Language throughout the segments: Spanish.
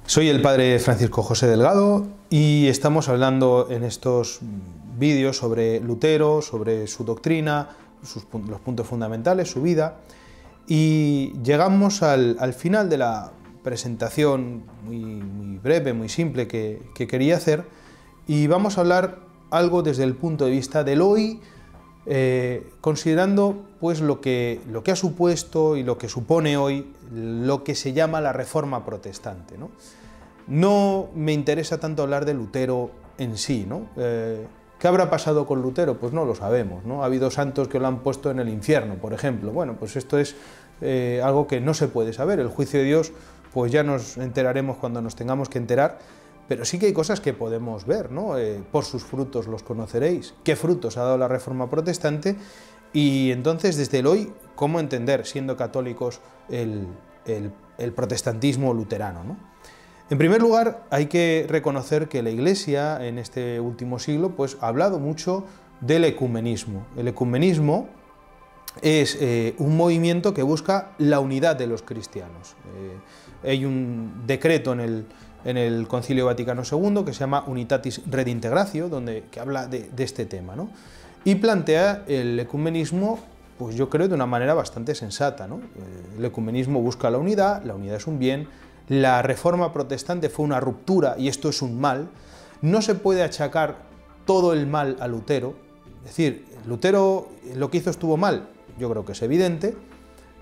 Soy el padre Francisco José Delgado y estamos hablando en estos vídeos sobre Lutero, sobre su doctrina, los puntos fundamentales, su vida, y llegamos al final de la presentación muy breve, muy simple que quería hacer, y vamos a hablar algo desde el punto de vista del hoy, considerando pues lo que ha supuesto y lo que supone hoy lo que se llama la Reforma Protestante, ¿no? No me interesa tanto hablar de Lutero en sí, ¿no? ¿Qué habrá pasado con Lutero? Pues no lo sabemos, ¿no? Ha habido santos que lo han puesto en el infierno, por ejemplo. Bueno, pues esto es algo que no se puede saber. El juicio de Dios, pues ya nos enteraremos cuando nos tengamos que enterar, pero sí que hay cosas que podemos ver, ¿no? Por sus frutos los conoceréis. ¿Qué frutos ha dado la Reforma Protestante? Y entonces, desde el hoy, ¿cómo entender, siendo católicos, el protestantismo luterano, ¿no? En primer lugar, hay que reconocer que la Iglesia en este último siglo pues, ha hablado mucho del ecumenismo. El ecumenismo es un movimiento que busca la unidad de los cristianos. Hay un decreto en el Concilio Vaticano II que se llama Unitatis Redintegratio, que habla de este tema, ¿no? Y plantea el ecumenismo, pues yo creo, de una manera bastante sensata, ¿no? El ecumenismo busca la unidad es un bien. La Reforma Protestante fue una ruptura y esto es un mal. No se puede achacar todo el mal a Lutero. Es decir, Lutero lo que hizo estuvo mal, yo creo que es evidente,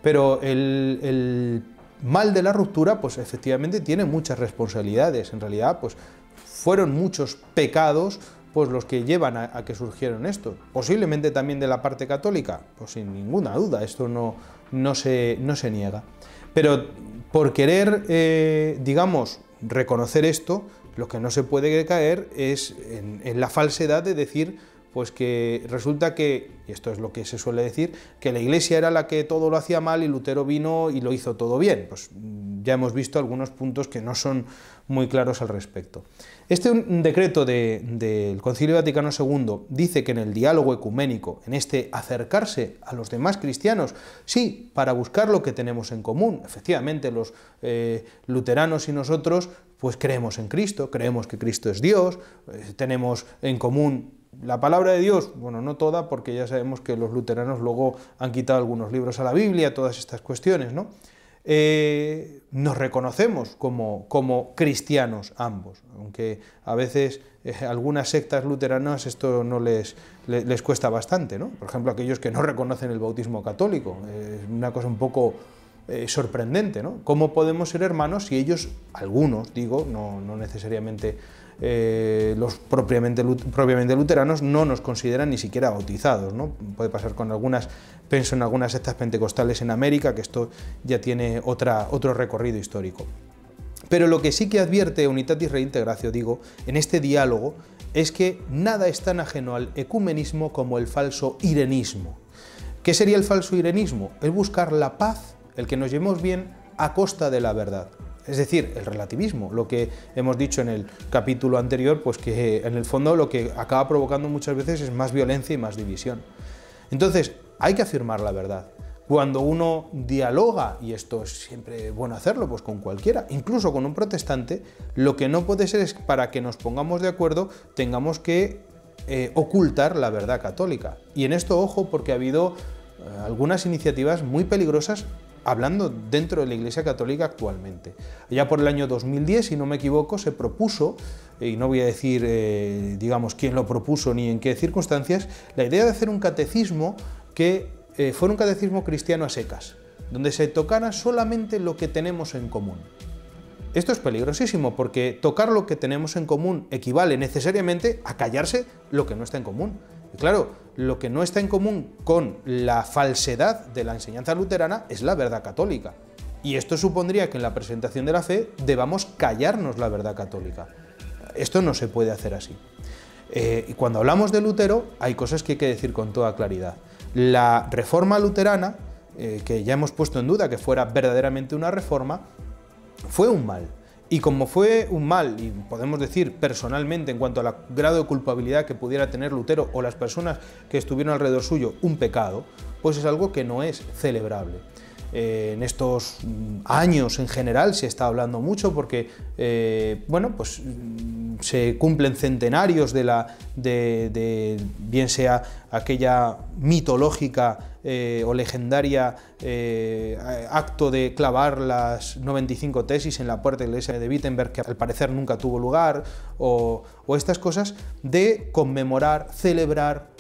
pero el mal de la ruptura, pues efectivamente tiene muchas responsabilidades. En realidad, pues fueron muchos pecados pues los que llevan a que surgieron estos. Posiblemente también de la parte católica, pues sin ninguna duda, esto no se niega. Pero por querer, digamos, reconocer esto, lo que no se puede caer es en la falsedad de decir pues que resulta que, y esto es lo que se suele decir, que la Iglesia era la que todo lo hacía mal y Lutero vino y lo hizo todo bien. Pues ya hemos visto algunos puntos que no son muy claros al respecto. Este decreto del Concilio Vaticano II dice que en el diálogo ecuménico, en este acercarse a los demás cristianos, sí, para buscar lo que tenemos en común. Efectivamente, los luteranos y nosotros pues creemos en Cristo, creemos que Cristo es Dios, tenemos en común la palabra de Dios, bueno, no toda, porque ya sabemos que los luteranos luego han quitado algunos libros a la Biblia, todas estas cuestiones, ¿no? Nos reconocemos como cristianos ambos, aunque a veces algunas sectas luteranas esto no les cuesta bastante, ¿no? Por ejemplo, aquellos que no reconocen el bautismo católico, es una cosa un poco sorprendente, ¿no? ¿Cómo podemos ser hermanos si ellos, algunos, digo, no necesariamente los propiamente luteranos, no nos consideran ni siquiera bautizados, ¿no? Puede pasar con pienso en algunas sectas pentecostales en América, que esto ya tiene otro recorrido histórico. Pero lo que sí que advierte Unitatis Redintegratio, digo, en este diálogo, es que nada es tan ajeno al ecumenismo como el falso irenismo. ¿Qué sería el falso irenismo? Es buscar la paz, el que nos llevemos bien a costa de la verdad. Es decir, el relativismo, lo que hemos dicho en el capítulo anterior, pues que en el fondo lo que acaba provocando muchas veces es más violencia y más división. Entonces, hay que afirmar la verdad. Cuando uno dialoga, y esto es siempre bueno hacerlo, pues con cualquiera, incluso con un protestante, lo que no puede ser es que para que nos pongamos de acuerdo tengamos que ocultar la verdad católica. Y en esto, ojo, porque ha habido algunas iniciativas muy peligrosas hablando dentro de la Iglesia Católica actualmente. Ya por el año 2010, si no me equivoco, se propuso, y no voy a decir, digamos, quién lo propuso ni en qué circunstancias, la idea de hacer un catecismo que fuera un catecismo cristiano a secas, donde se tocara solamente lo que tenemos en común. Esto es peligrosísimo porque tocar lo que tenemos en común equivale necesariamente a callarse lo que no está en común. Y claro, lo que no está en común con la falsedad de la enseñanza luterana es la verdad católica. Y esto supondría que en la presentación de la fe debamos callarnos la verdad católica. Esto no se puede hacer así. Y cuando hablamos de Lutero, hay cosas que hay que decir con toda claridad. La reforma luterana, que ya hemos puesto en duda que fuera verdaderamente una reforma, fue un mal. Y como fue un mal, y podemos decir personalmente en cuanto al grado de culpabilidad que pudiera tener Lutero o las personas que estuvieron alrededor suyo, un pecado, pues es algo que no es celebrable. en estos años en general se está hablando mucho porque, bueno, pues se cumplen centenarios bien sea aquella mitológica o legendaria acto de clavar las 95 tesis en la puerta de la iglesia de Wittenberg, que al parecer nunca tuvo lugar, o estas cosas de conmemorar, celebrar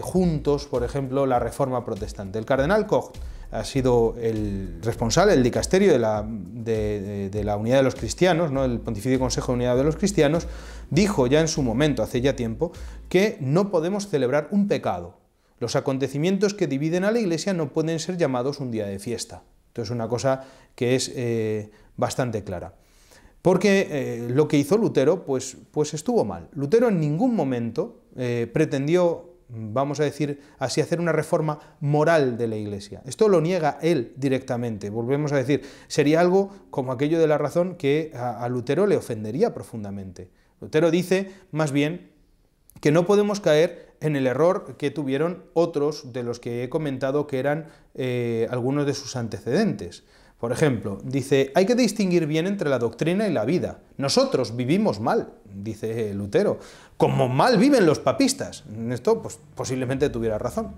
juntos, por ejemplo, la Reforma Protestante. El cardenal Koch ha sido el responsable del dicasterio de la Unidad de los Cristianos, ¿no? El Pontificio Consejo de Unidad de los Cristianos, dijo ya en su momento, hace ya tiempo, que no podemos celebrar un pecado. Los acontecimientos que dividen a la Iglesia no pueden ser llamados un día de fiesta. Entonces, una cosa que es bastante clara. Porque lo que hizo Lutero, pues estuvo mal. Lutero en ningún momento pretendió, vamos a decir así, hacer una reforma moral de la Iglesia. Esto lo niega él directamente. Volvemos a decir, sería algo como aquello de la razón que a Lutero le ofendería profundamente. Lutero dice, más bien, que no podemos caer en el error que tuvieron otros de los que he comentado, que eran algunos de sus antecedentes. Por ejemplo, dice, hay que distinguir bien entre la doctrina y la vida. Nosotros vivimos mal, dice Lutero, como mal viven los papistas. En esto, pues, posiblemente tuviera razón.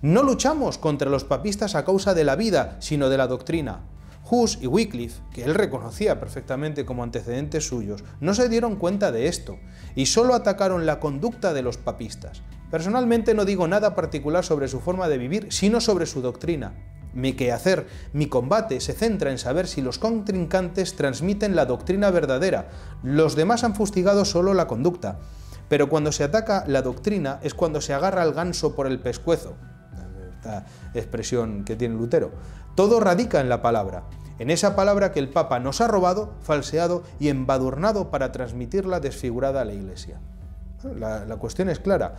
No luchamos contra los papistas a causa de la vida, sino de la doctrina. Hus y Wycliffe, que él reconocía perfectamente como antecedentes suyos, no se dieron cuenta de esto y solo atacaron la conducta de los papistas. Personalmente no digo nada particular sobre su forma de vivir, sino sobre su doctrina. Mi quehacer, mi combate se centra en saber si los contrincantes transmiten la doctrina verdadera. Los demás han fustigado solo la conducta. Pero cuando se ataca la doctrina es cuando se agarra al ganso por el pescuezo. Esta expresión que tiene Lutero. Todo radica en la palabra. En esa palabra que el Papa nos ha robado, falseado y embadurnado para transmitirla desfigurada a la Iglesia. La cuestión es clara.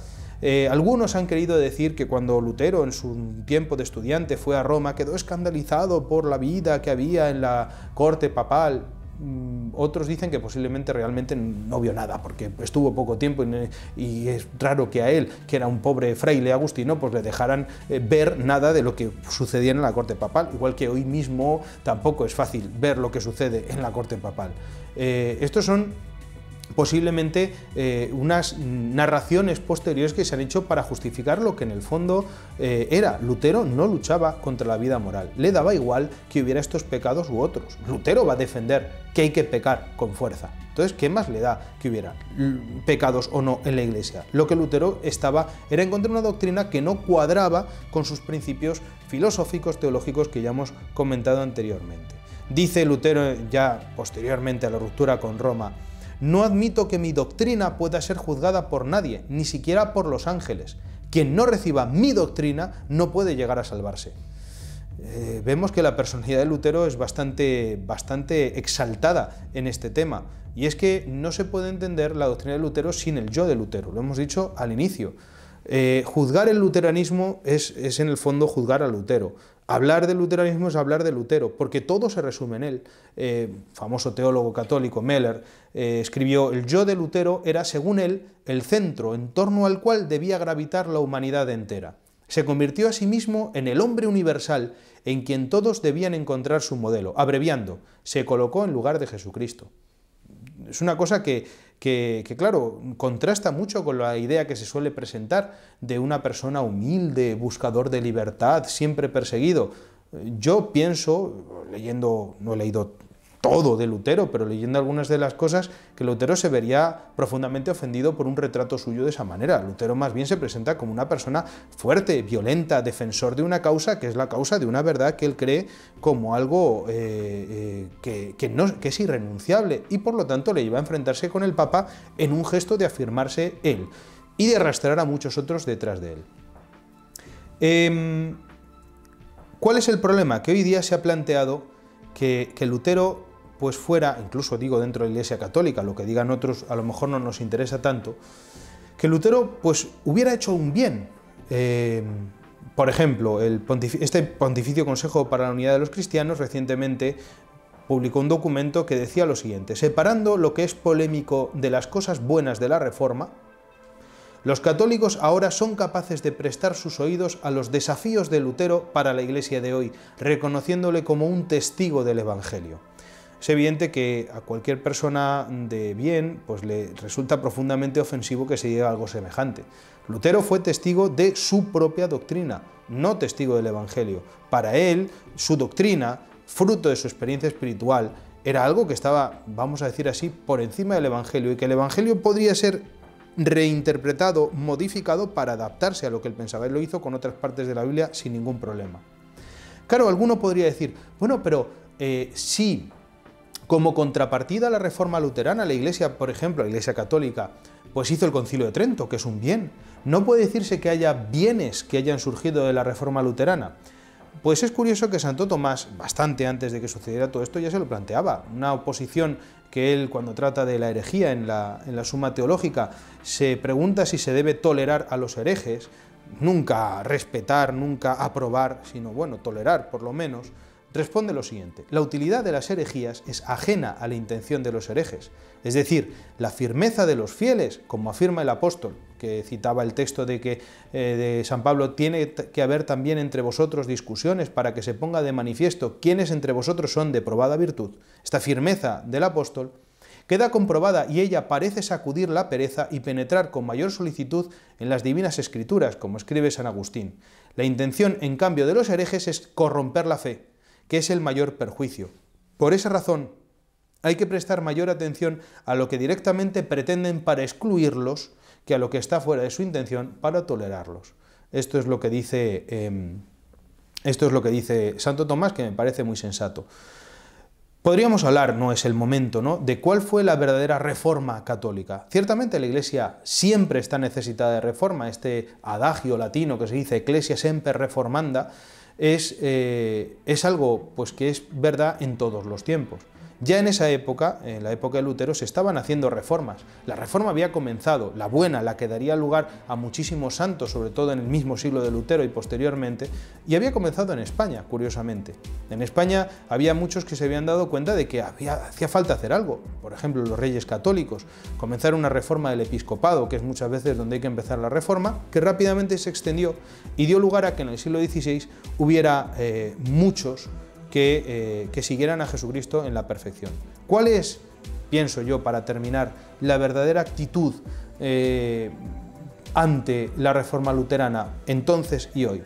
Algunos han querido decir que cuando Lutero en su tiempo de estudiante fue a Roma quedó escandalizado por la vida que había en la corte papal. Otros dicen que posiblemente realmente no vio nada porque estuvo poco tiempo y es raro que a él, que era un pobre fraile agustino, pues le dejaran ver nada de lo que sucedía en la corte papal, igual que hoy mismo tampoco es fácil ver lo que sucede en la corte papal. Estos son posiblemente unas narraciones posteriores que se han hecho para justificar lo que en el fondo era. Lutero no luchaba contra la vida moral, le daba igual que hubiera estos pecados u otros. Lutero va a defender que hay que pecar con fuerza. Entonces, ¿qué más le da que hubiera pecados o no en la Iglesia? Lo que Lutero era en contra de una doctrina que no cuadraba con sus principios filosóficos, teológicos que ya hemos comentado anteriormente. Dice Lutero ya posteriormente a la ruptura con Roma: no admito que mi doctrina pueda ser juzgada por nadie, ni siquiera por los ángeles. Quien no reciba mi doctrina no puede llegar a salvarse. Vemos que la personalidad de Lutero es bastante exaltada en este tema. Y es que no se puede entender la doctrina de Lutero sin el yo de Lutero. Lo hemos dicho al inicio. Juzgar el luteranismo es en el fondo juzgar a Lutero. Hablar del luteranismo es hablar de Lutero, porque todo se resume en él. Famoso teólogo católico, Meller, escribió: el yo de Lutero era, según él, el centro en torno al cual debía gravitar la humanidad entera. Se convirtió a sí mismo en el hombre universal en quien todos debían encontrar su modelo. Abreviando, se colocó en lugar de Jesucristo. Es una cosa que claro, contrasta mucho con la idea que se suele presentar de una persona humilde, buscador de libertad, siempre perseguido. Yo pienso, leyendo, no he leído todo de Lutero, pero leyendo algunas de las cosas, que Lutero se vería profundamente ofendido por un retrato suyo de esa manera. Lutero más bien se presenta como una persona fuerte, violenta, defensor de una causa que es la causa de una verdad que él cree como algo que es irrenunciable, y por lo tanto le lleva a enfrentarse con el Papa en un gesto de afirmarse él y de arrastrar a muchos otros detrás de él. ¿Cuál es el problema? Que hoy día se ha planteado que Lutero pues fuera, incluso digo dentro de la Iglesia Católica, lo que digan otros a lo mejor no nos interesa tanto, que Lutero pues hubiera hecho un bien. Por ejemplo, este Pontificio Consejo para la Unidad de los Cristianos recientemente publicó un documento que decía lo siguiente: separando lo que es polémico de las cosas buenas de la Reforma, Los católicos ahora son capaces de prestar sus oídos a los desafíos de Lutero para la Iglesia de hoy, reconociéndole como un testigo del Evangelio. Es evidente que a cualquier persona de bien pues le resulta profundamente ofensivo que se diga algo semejante. Lutero fue testigo de su propia doctrina, no testigo del Evangelio. Para él, su doctrina, fruto de su experiencia espiritual, era algo que estaba, vamos a decir así, por encima del Evangelio, y que el Evangelio podría ser reinterpretado, modificado para adaptarse a lo que él pensaba. Él lo hizo con otras partes de la Biblia sin ningún problema. Claro, alguno podría decir, bueno, pero sí, como contrapartida a la reforma luterana, la Iglesia, por ejemplo, la Iglesia católica, pues hizo el Concilio de Trento, que es un bien. ¿No puede decirse que haya bienes que hayan surgido de la reforma luterana? Pues es curioso que Santo Tomás, bastante antes de que sucediera todo esto, ya se lo planteaba. Una oposición que él, cuando trata de la herejía en la Suma Teológica, se pregunta si se debe tolerar a los herejes, nunca respetar, nunca aprobar, sino, bueno, tolerar por lo menos. Responde lo siguiente: la utilidad de las herejías es ajena a la intención de los herejes, es decir, la firmeza de los fieles, como afirma el apóstol, que citaba el texto de San Pablo, tiene que haber también entre vosotros discusiones para que se ponga de manifiesto quiénes entre vosotros son de probada virtud. Esta firmeza del apóstol queda comprobada y ella parece sacudir la pereza y penetrar con mayor solicitud en las divinas escrituras, como escribe San Agustín. La intención, en cambio, de los herejes es corromper la fe, que es el mayor perjuicio. Por esa razón, hay que prestar mayor atención a lo que directamente pretenden para excluirlos que a lo que está fuera de su intención para tolerarlos. Esto es lo que dice Santo Tomás, que me parece muy sensato. Podríamos hablar, no es el momento, ¿no?, de cuál fue la verdadera reforma católica. Ciertamente la Iglesia siempre está necesitada de reforma. Este adagio latino que se dice Ecclesia semper reformanda es algo pues, que es verdad en todos los tiempos. Ya en esa época, en la época de Lutero, se estaban haciendo reformas. La reforma había comenzado, la buena, la que daría lugar a muchísimos santos, sobre todo en el mismo siglo de Lutero y posteriormente, y había comenzado en España, curiosamente. En España había muchos que se habían dado cuenta de que hacía falta hacer algo. Por ejemplo, los reyes católicos comenzaron una reforma del episcopado, que es muchas veces donde hay que empezar la reforma, que rápidamente se extendió y dio lugar a que en el siglo XVI hubiera muchos que siguieran a Jesucristo en la perfección. ¿Cuál es, pienso yo, para terminar, la verdadera actitud ante la reforma luterana entonces y hoy?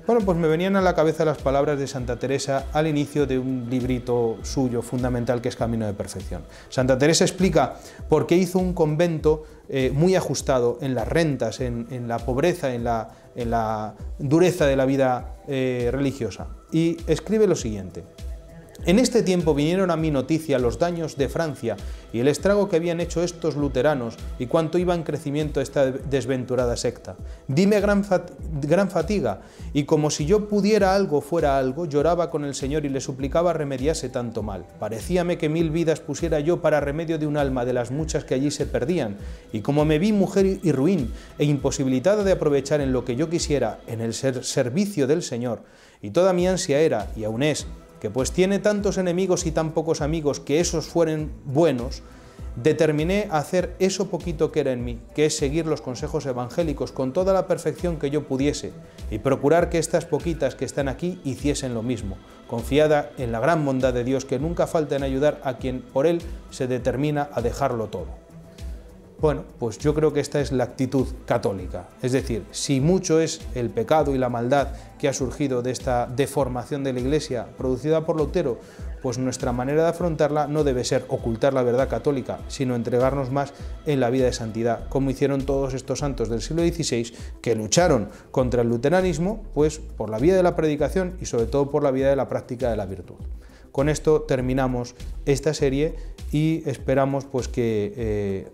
Bueno, pues me venían a la cabeza las palabras de Santa Teresa al inicio de un librito suyo fundamental que es Camino de Perfección. Santa Teresa explica por qué hizo un convento muy ajustado en las rentas, en la pobreza, en la dureza de la vida religiosa. Y escribe lo siguiente: en este tiempo vinieron a mi noticia los daños de Francia y el estrago que habían hecho estos luteranos y cuánto iba en crecimiento esta desventurada secta. Dime gran fatiga, y como si yo pudiera algo fuera algo, lloraba con el Señor y le suplicaba remediase tanto mal. Parecíame que 1000 vidas pusiera yo para remedio de un alma de las muchas que allí se perdían, y como me vi mujer y ruin e imposibilitada de aprovechar en lo que yo quisiera en el servicio del Señor, y toda mi ansia era, y aún es, que pues tiene tantos enemigos y tan pocos amigos, que esos fueren buenos, determiné a hacer eso poquito que era en mí, que es seguir los consejos evangélicos con toda la perfección que yo pudiese, y procurar que estas poquitas que están aquí hiciesen lo mismo, confiada en la gran bondad de Dios, que nunca falta en ayudar a quien por él se determina a dejarlo todo. Bueno, pues yo creo que esta es la actitud católica. Es decir, si mucho es el pecado y la maldad que ha surgido de esta deformación de la Iglesia producida por Lutero, pues nuestra manera de afrontarla no debe ser ocultar la verdad católica, sino entregarnos más en la vida de santidad, como hicieron todos estos santos del siglo XVI que lucharon contra el luteranismo, pues por la vía de la predicación y sobre todo por la vía de la práctica de la virtud. Con esto terminamos esta serie y esperamos pues que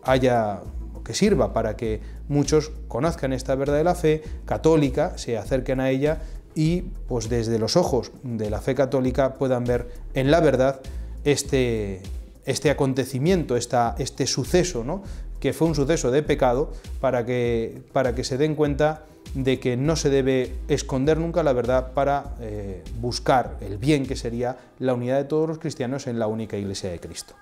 sirva para que muchos conozcan esta verdad de la fe católica, se acerquen a ella y pues desde los ojos de la fe católica puedan ver en la verdad este acontecimiento, este suceso, ¿no?, que fue un suceso de pecado, para que se den cuenta de que no se debe esconder nunca la verdad para buscar el bien que sería la unidad de todos los cristianos en la única Iglesia de Cristo.